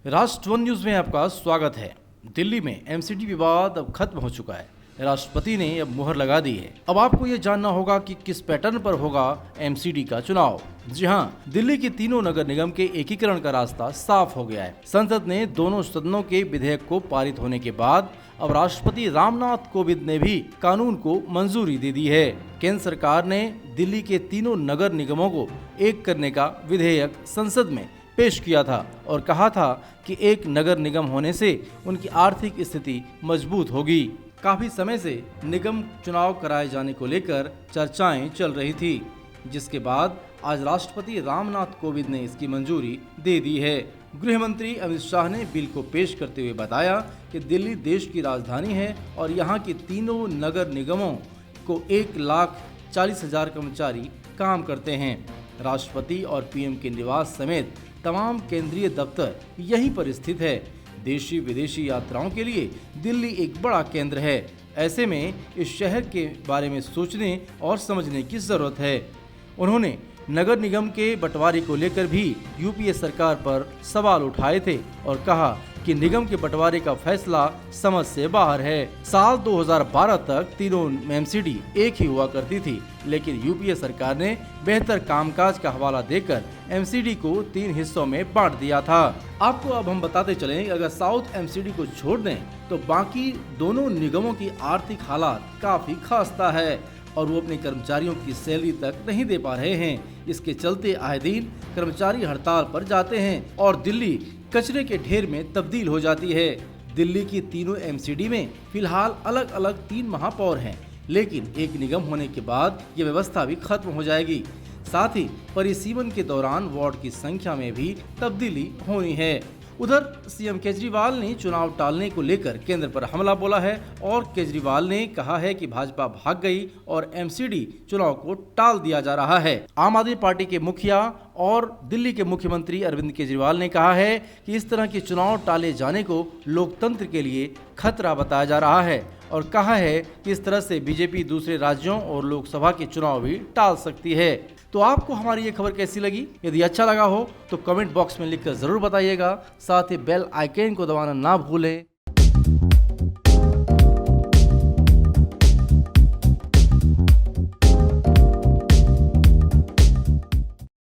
राष्ट्र one news में आपका स्वागत है। दिल्ली में एमसीडी विवाद अब खत्म हो चुका है। राष्ट्रपति ने अब मुहर लगा दी है। अब आपको ये जानना होगा कि किस पैटर्न पर होगा एमसीडी का चुनाव। जी हाँ, दिल्ली के तीनों नगर निगम के एकीकरण का रास्ता साफ हो गया है। संसद ने दोनों सदनों के विधेयक को पारित होने के बाद अब राष्ट्रपति रामनाथ कोविंद ने भी कानून को मंजूरी दे दी है। केंद्र सरकार ने दिल्ली के तीनों नगर निगमों को एक करने का विधेयक संसद में पेश किया था और कहा था कि एक नगर निगम होने से उनकी आर्थिक स्थिति मजबूत होगी। काफी समय से निगम चुनाव कराए जाने को लेकर चर्चाएं चल रही थी, जिसके बाद आज राष्ट्रपति रामनाथ कोविंद ने इसकी मंजूरी दे दी है। गृह मंत्री अमित शाह ने बिल को पेश करते हुए बताया कि दिल्ली देश की राजधानी है और यहाँ के तीनों नगर निगमों को 1,40,000 कर्मचारी काम करते हैं। राष्ट्रपति और पीएम के निवास समेत तमाम केंद्रीय दफ्तर यहीं पर स्थित है। देशी विदेशी यात्राओं के लिए दिल्ली एक बड़ा केंद्र है। ऐसे में इस शहर के बारे में सोचने और समझने की जरूरत है। उन्होंने नगर निगम के बंटवारे को लेकर भी यूपीए सरकार पर सवाल उठाए थे और कहा कि निगम के बंटवारे का फैसला समझ से बाहर है। साल 2012 तक तीनों एमसीडी एक ही हुआ करती थी, लेकिन यूपीए सरकार ने बेहतर कामकाज का हवाला देकर एमसीडी को 3 हिस्सों में बांट दिया था। आपको अब हम बताते चलें, अगर साउथ एमसीडी को छोड़ दें तो बाकी दोनों निगमों की आर्थिक हालात काफी खस्ता है और वो अपने कर्मचारियों की सैलरी तक नहीं दे पा रहे हैं। इसके चलते आए दिन कर्मचारी हड़ताल पर जाते हैं और दिल्ली कचरे के ढेर में तब्दील हो जाती है। दिल्ली की तीनों एमसीडी में फिलहाल अलग अलग 3 महापौर हैं, लेकिन एक निगम होने के बाद ये व्यवस्था भी खत्म हो जाएगी। साथ ही परिसीमन के दौरान वार्ड की संख्या में भी तब्दीली होनी है। उधर सीएम केजरीवाल ने चुनाव टालने को लेकर केंद्र पर हमला बोला है और केजरीवाल ने कहा है कि भाजपा भाग गई और एमसीडी चुनाव को टाल दिया जा रहा है। आम आदमी पार्टी के मुखिया और दिल्ली के मुख्यमंत्री अरविंद केजरीवाल ने कहा है कि इस तरह के चुनाव टाले जाने को लोकतंत्र के लिए खतरा बताया जा रहा है और कहा है कि इस तरह से बीजेपी दूसरे राज्यों और लोकसभा के चुनाव भी टाल सकती है। तो आपको हमारी ये खबर कैसी लगी? यदि अच्छा लगा हो तो कमेंट बॉक्स में लिखकर जरूर बताइएगा। साथ ही बेल आइकन को दबाना ना भूलें।